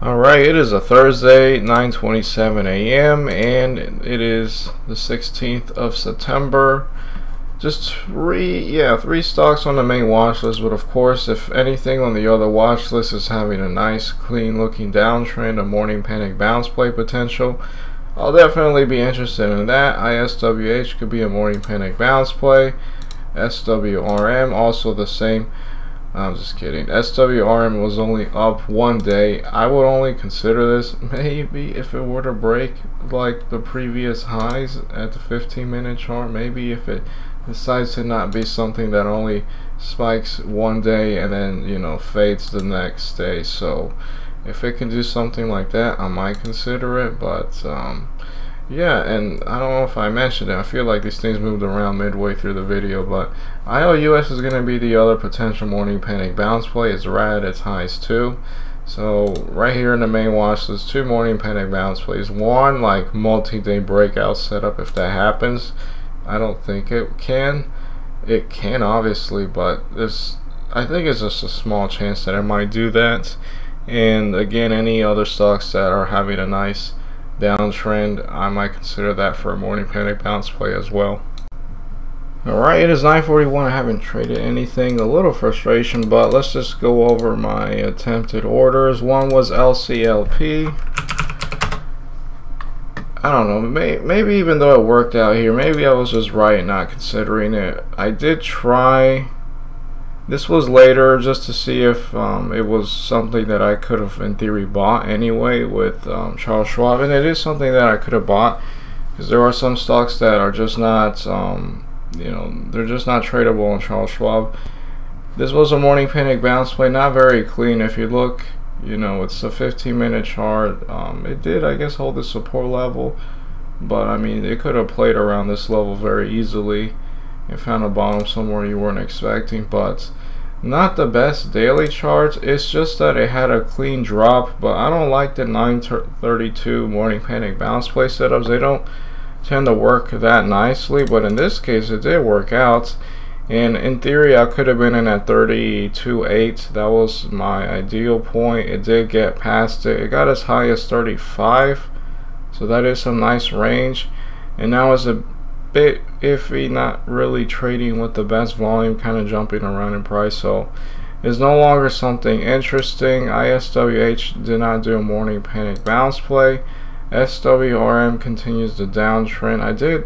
Alright, it is a Thursday, 9:27 a.m. and it is the 16th of September. Just three stocks on the main watch list, but of course, if anything on the other watch list is having a nice, clean looking downtrend, a morning panic bounce play potential, I'll definitely be interested in that. ISWH could be a morning panic bounce play. SWRM also the same. I'm just kidding. SWRM was only up one day. I would only consider this maybe if it were to break like the previous highs at the 15-minute chart. Maybe if it decides to not be something that only spikes one day and then, you know, fades the next day. So if it can do something like that, I might consider it. But yeah, and I don't know if I mentioned it. I feel like these things moved around midway through the video, but IOUS is going to be the other potential morning panic bounce play. It's right at its highs too. So right here in the main watch list, two morning panic bounce plays. One like multi-day breakout setup if that happens. I don't think it can. It can obviously, but I think it's just a small chance that it might do that. And again, any other stocks that are having a nice downtrend, I might consider that for a morning panic bounce play as well. Alright, it is 9:41. I haven't traded anything. A little frustration, but let's just go over my attempted orders. One was LCLP. I don't know, maybe even though it worked out here, maybe I was just right not considering it. I did try. This was later just to see if it was something that I could have in theory bought anyway with Charles Schwab, and it is something that I could have bought because there are some stocks that are just not you know, they're just not tradable on Charles Schwab. This was a morning panic bounce play, not very clean. If you look, you know, it's a 15-minute chart. It did, I guess, hold the support level, but I mean, it could have played around this level very easily and found a bottom somewhere you weren't expecting. But not the best daily charts. It's just that it had a clean drop, but I don't like the 9:32 morning panic bounce play setups. They don't tend to work that nicely, but in this case it did work out, and in theory I could have been in at 32.8. that was my ideal point. It did get past it. It got as high as 35, so that is some nice range, and now it's a bit iffy, not really trading with the best volume, kind of jumping around in price, so it's no longer something interesting. ISWH did not do a morning panic bounce play. SWRM continues the downtrend. I did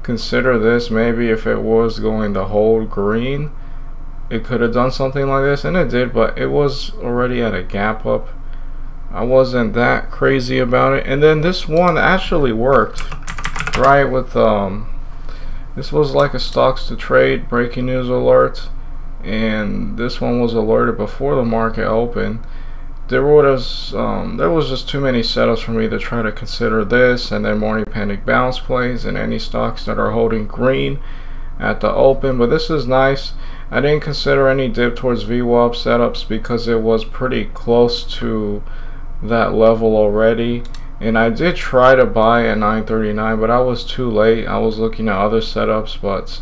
consider this, maybe if it was going to hold green, it could have done something like this, and it did, but it was already at a gap up. I wasn't that crazy about it. And then this one actually worked, right? With this was like a stocks to trade breaking news alert, and this one was alerted before the market opened. There was just too many setups for me to try to consider this, and then morning panic bounce plays and any stocks that are holding green at the open. But this is nice. I didn't consider any dip towards VWAP setups because it was pretty close to that level already, and I did try to buy at 9:39, but I was too late. I was looking at other setups, but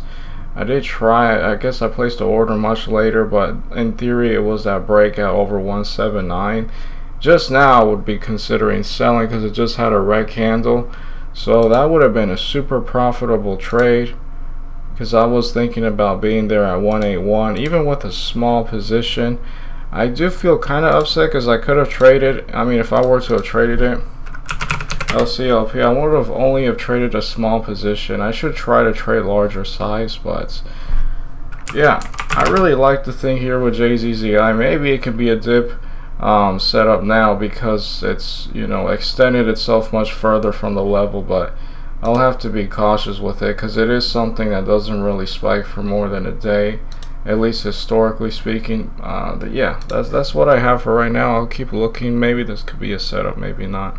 I did try. I guess I placed the order much later, but in theory it was that breakout over 179. Just now I would be considering selling because it just had a red candle, so that would have been a super profitable trade because I was thinking about being there at 181 even with a small position. I do feel kind of upset because I could have traded. I mean, if I were to have traded it LCLP, I would have only have traded a small position. I should try to trade larger size, but yeah, I really like the thing here with JZZI. Maybe it could be a dip setup now because it's, you know, extended itself much further from the level, but I'll have to be cautious with it because it is something that doesn't really spike for more than a day, at least historically speaking. But yeah, that's what I have for right now. I'll keep looking. Maybe this could be a setup, maybe not.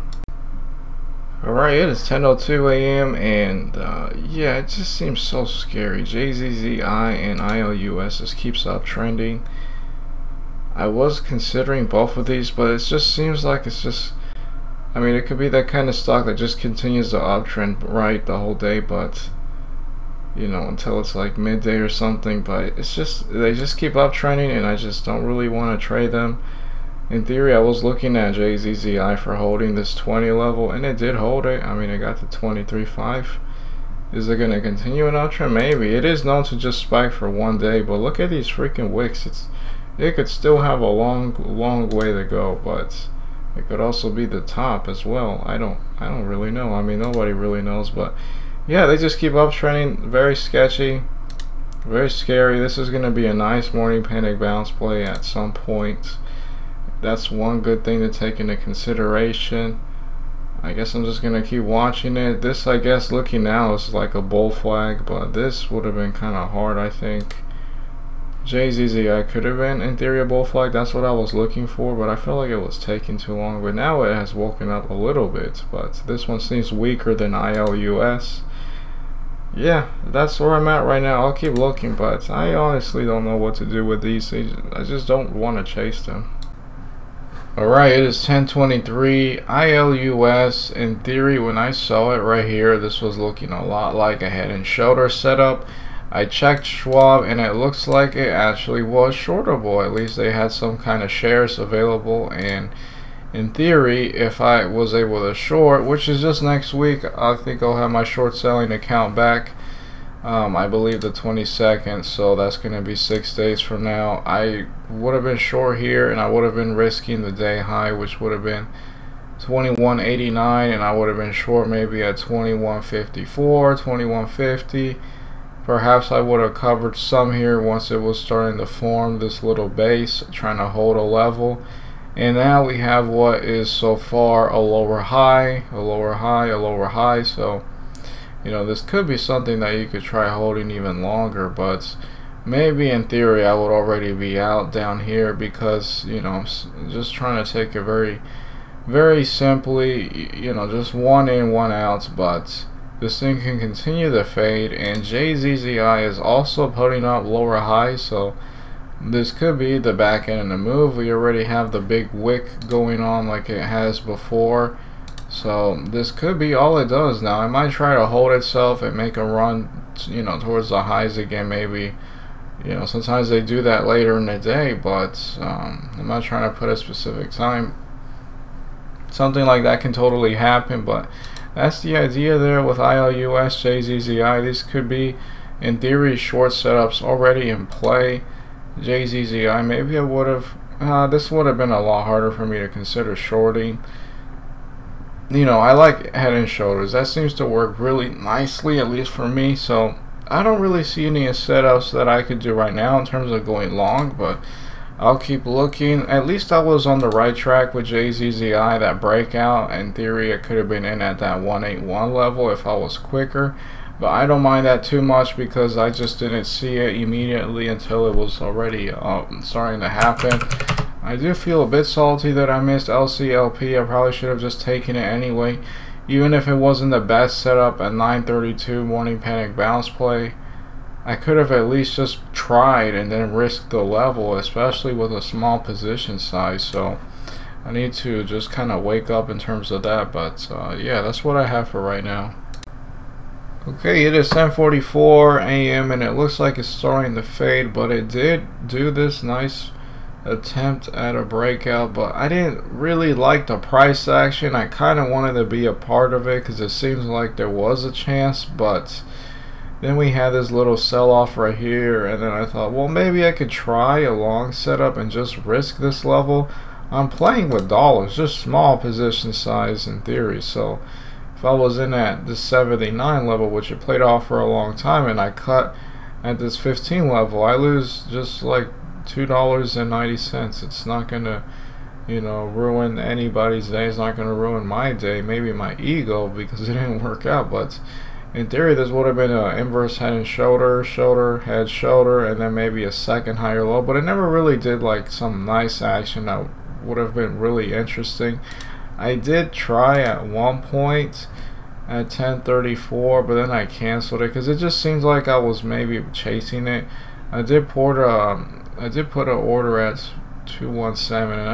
Alright, it is 10:02 a.m. and yeah, it just seems so scary. JZZI and IOUS just keeps uptrending. I was considering both of these, but it just seems like it's just, I mean, it could be that kind of stock that just continues the uptrend right the whole day, but you know, until it's like midday or something. But it's just, they just keep uptrending, and I just don't really want to trade them. in theory, I was looking at JZZI for holding this 20 level, and it did hold it. I mean, it got to 23.5. Is it going to continue an uptrend? Maybe. It is known to just spike for one day, but look at these freaking wicks. It could still have a long way to go, but it could also be the top as well. I don't really know. I mean, nobody really knows, but yeah, they just keep uptrending. Very sketchy, very scary. This is going to be a nice morning panic bounce play at some point. That's one good thing to take into consideration. I guess I'm just going to keep watching it. This, I guess, looking now is like a bull flag, but this would have been kind of hard, I think. JZZI could have been, in theory, a bull flag. That's what I was looking for, but I feel like it was taking too long. But now it has woken up a little bit, but this one seems weaker than ILUS. Yeah, that's where I'm at right now. I'll keep looking, but I honestly don't know what to do with these. I just don't want to chase them. Alright, it is 10:23. ILUS, in theory, when I saw it right here, this was looking a lot like a head and shoulder setup. I checked Schwab, and it looks like it actually was shortable. At least they had some kind of shares available, and in theory, if I was able to short, which is just next week, I think I'll have my short selling account back. I believe the 22nd, so that's going to be 6 days from now. I would have been short here, and I would have been risking the day high, which would have been 21.89, and I would have been short maybe at 21.54, 21.50. Perhaps I would have covered some here once it was starting to form this little base, trying to hold a level. And now we have what is so far a lower high, a lower high, a lower high. So, you know, this could be something that you could try holding even longer, but maybe in theory I would already be out down here because, you know, I'm just trying to take it very simply, you know, just one in, one out, but this thing can continue to fade, and JZZI is also putting up lower highs, so this could be the back end of the move. We already have the big wick going on like it has before. So this could be all it does now. It might try to hold itself and make a run, you know, towards the highs again. Maybe, you know, sometimes they do that later in the day, but I'm not trying to put a specific time. Something like that can totally happen, but that's the idea there with ILUS, JZZI. These could be, in theory, short setups already in play. JZZI, maybe I would have, this would have been a lot harder for me to consider shorting. You know, I like head and shoulders. That seems to work really nicely, at least for me. So I don't really see any setups that I could do right now in terms of going long, but I'll keep looking. At least I was on the right track with JZZI. That breakout, in theory, it could have been in at that 181 level if I was quicker. But I don't mind that too much because I just didn't see it immediately until it was already starting to happen. I do feel a bit salty that I missed LCLP. I probably should have just taken it anyway. Even if it wasn't the best setup at 9:32 morning panic bounce play, I could have at least just tried and then risked the level, especially with a small position size. So I need to just kind of wake up in terms of that. But yeah, that's what I have for right now. Okay, it is 10:44 a.m. and it looks like it's starting to fade, but it did do this nice attempt at a breakout, but I didn't really like the price action. I kind of wanted to be a part of it because it seems like there was a chance, but then we had this little sell-off right here, and then I thought, well, maybe I could try a long setup and just risk this level. I'm playing with dollars, just small position size in theory, so if I was in at this 79 level, which it played off for a long time, and I cut at this 15 level, I lose just like $2.90. It's not gonna, you know, ruin anybody's day. It's not gonna ruin my day. Maybe my ego because it didn't work out, but in theory this would have been an inverse head and shoulder, shoulder, head, shoulder, and then maybe a second higher low, but it never really did like some nice action that would have been really interesting. I did try at one point at 10:34, but then I canceled it because it just seems like I was maybe chasing it. I did put an order at 217, and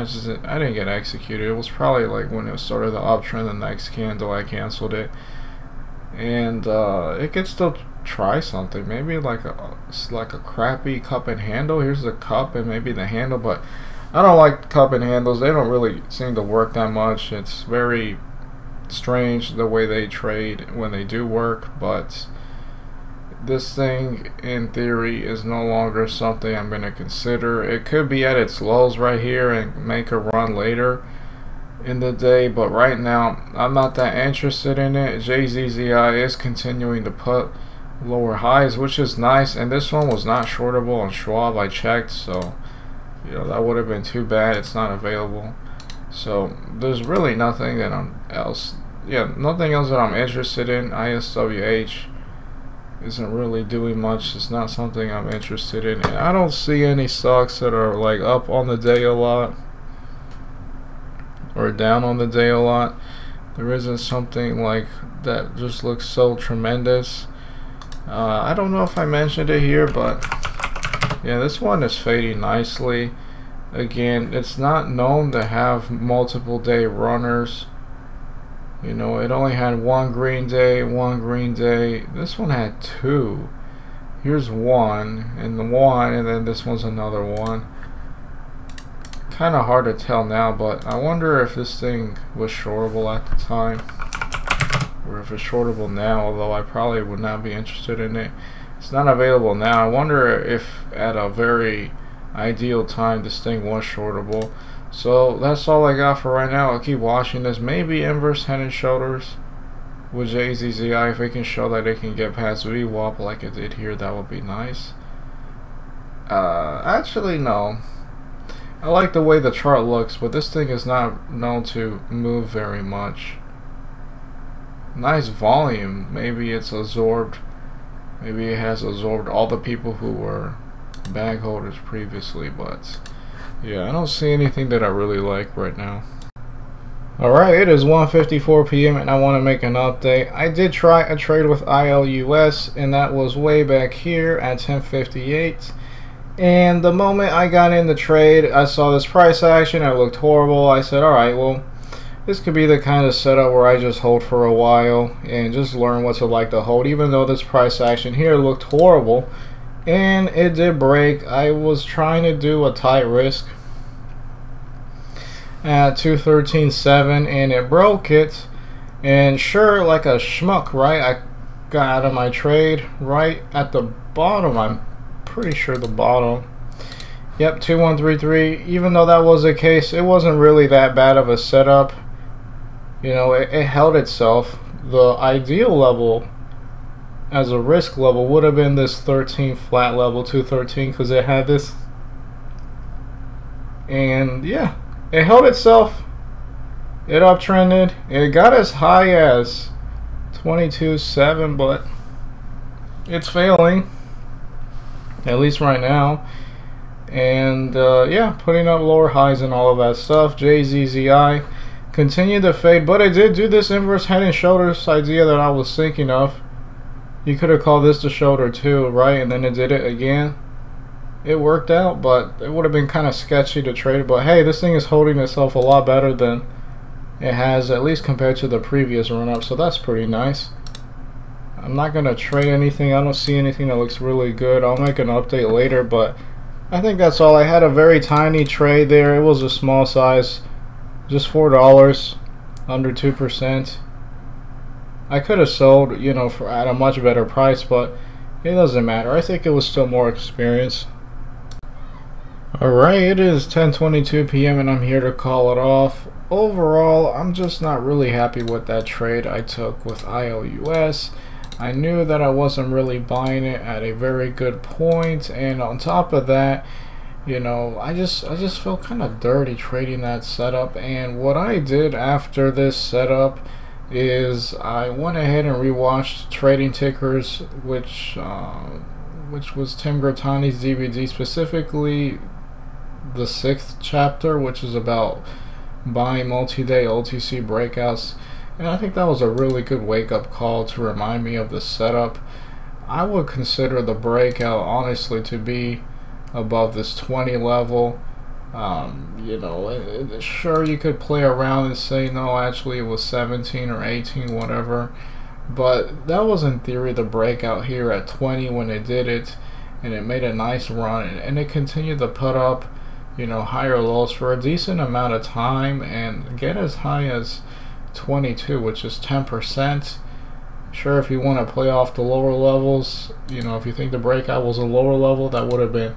I didn't get executed. It was probably like when it started the uptrend, the next candle I canceled it, and it could still try something. Maybe like a crappy cup and handle. Here's the cup and maybe the handle, but I don't like cup and handles. They don't really seem to work that much. It's very strange the way they trade when they do work, but this thing in theory is no longer something I'm going to consider. It could be at its lows right here and make a run later in the day, but right now I'm not that interested in it. JZZI is continuing to put lower highs, which is nice, and this one was not shortable on Schwab. I checked, so you know that would have been too bad. It's not available, so there's really nothing that nothing else that I'm interested in. ISWH isn't really doing much. It's not something I'm interested in, and I don't see any stocks that are like up on the day a lot or down on the day a lot. There isn't something like that just looks so tremendous. I don't know if I mentioned it here, but yeah, this one is fading nicely. Again, it's not known to have multiple day runners. You know, it only had one green day, one green day. This one had two. Here's one, and then this one's another one. Kind of hard to tell now, but I wonder if this thing was shortable at the time, or if it's shortable now, although I probably would not be interested in it. It's not available now. I wonder if at a very ideal time this thing was shortable. So that's all I got for right now. I'll keep watching this. Maybe inverse head and shoulders with JZZI. If it can show that it can get past VWAP like it did here, that would be nice. Actually no. I like the way the chart looks, but this thing is not known to move very much. Nice volume. Maybe it's absorbed. Maybe it has absorbed all the people who were bag holders previously, but yeah, I don't see anything that I really like right now. Alright, it is 1:54 p.m. and I want to make an update. I did try a trade with ILUS, and that was way back here at 10:58. And the moment I got in the trade, I saw this price action. It looked horrible. I said, alright, well, this could be the kind of setup where I just hold for a while and just learn what to like to hold, even though this price action here looked horrible. And it did break. I was trying to do a tight risk at 213.7 and it broke it. And sure, like a schmuck, right, I got out of my trade right at the bottom. I'm pretty sure the bottom. Yep, 2133. Even though that was the case, it wasn't really that bad of a setup. You know, it held itself. The ideal level as a risk level would have been this 13 flat level, 213, because it had this. And yeah, it held itself. It uptrended. It got as high as 22.7, but it's failing, at least right now. And yeah, putting up lower highs and all of that stuff. JZZI continued to fade, but it did do this inverse head and shoulders idea that I was thinking of. You could have called this the shoulder too, right? And then it did it again. It worked out, but it would have been kind of sketchy to trade. But hey, this thing is holding itself a lot better than it has, at least compared to the previous run-up, so that's pretty nice. I'm not going to trade anything. I don't see anything that looks really good. I'll make an update later, but I think that's all. I had a very tiny trade there. It was a small size, just $4, under 2%. I could have sold, you know, at a much better price, but it doesn't matter. I think it was still more experience. Alright, it is 10:22 p.m. and I'm here to call it off. Overall, I'm just not really happy with that trade I took with ILUS. I knew that I wasn't really buying it at a very good point, and on top of that, you know, I just felt kind of dirty trading that setup. And what I did after this setup is I went ahead and rewatched Trading Tickers, which was Tim Grattani's DVD, specifically the 6th chapter, which is about buying multi-day OTC breakouts. And I think that was a really good wake-up call to remind me of the setup. I would consider the breakout honestly to be above this 20 level. You know, sure, you could play around and say no, actually it was 17 or 18, whatever, but that was in theory the breakout here at 20 when it did it, and it made a nice run, and it continued to put up, higher lows for a decent amount of time and get as high as 22, which is 10%. Sure, if you want to play off the lower levels, if you think the breakout was a lower level, that would have been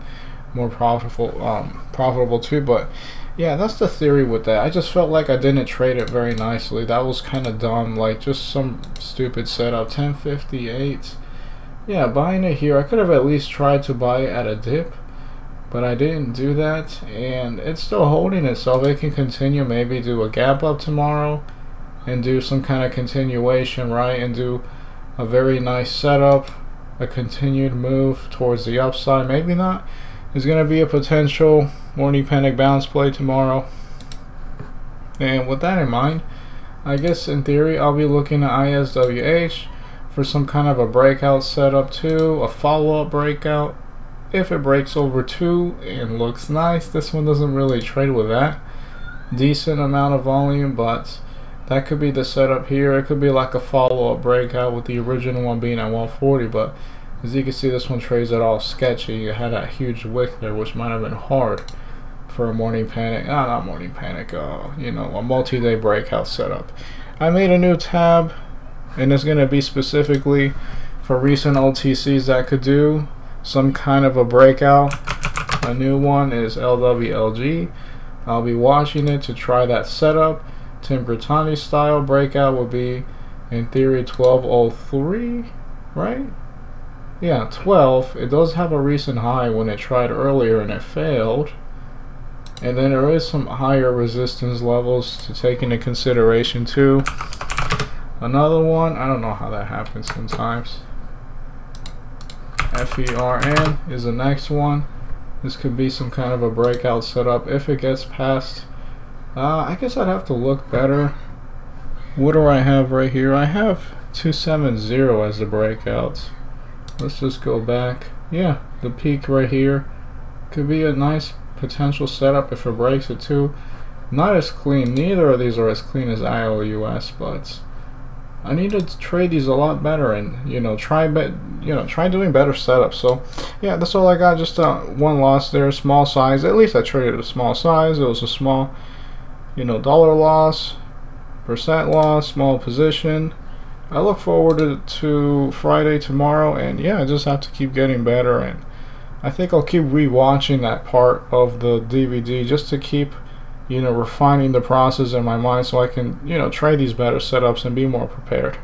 more profitable too. But yeah, that's the theory with that. I just felt like I didn't trade it very nicely. That was kind of dumb, like just some stupid setup. 1058. Yeah, buying it here, I could have at least tried to buy it at a dip, but I didn't do that, and it's still holding itself. It can continue, maybe do a gap up tomorrow and do some kind of continuation, right, and do a very nice setup, a continued move towards the upside. Maybe not. There's going to be a potential morning panic bounce play tomorrow, and with that in mind, I guess in theory I'll be looking at ISWH for some kind of a breakout setup too, a follow-up breakout. If it breaks over 2 and looks nice, this one doesn't really trade with that decent amount of volume, but that could be the setup here. It could be like a follow-up breakout with the original one being at 140, but as you can see, this one trades at all sketchy. It had a huge wick there, which might have been hard for a morning panic. Not morning panic, a multi-day breakout setup. I made a new tab, and it's going to be specifically for recent OTCs that could do some kind of a breakout. A new one is LWLG. I'll be watching it to try that setup. Tim Brittani style breakout will be in theory 1203, right? Yeah, 12. It does have a recent high when it tried earlier and it failed. And then there is some higher resistance levels to take into consideration too. Another one, I don't know how that happens sometimes. FERN is the next one. This could be some kind of a breakout setup if it gets past. I guess I'd have to look better. What do I have right here? I have 270 as the breakout. Let's just go back. Yeah, the peak right here could be a nice potential setup if it breaks it too. Not as clean. Neither of these are as clean as IOUS, but I need to trade these a lot better and try doing better setups. So yeah, that's all I got. Just one loss there, small size. At least I traded a small size. It was a small dollar loss, percent loss, small position. I look forward to Friday tomorrow, and yeah, I just have to keep getting better, and I think I'll keep rewatching that part of the DVD just to keep refining the process in my mind so I can trade these better setups and be more prepared.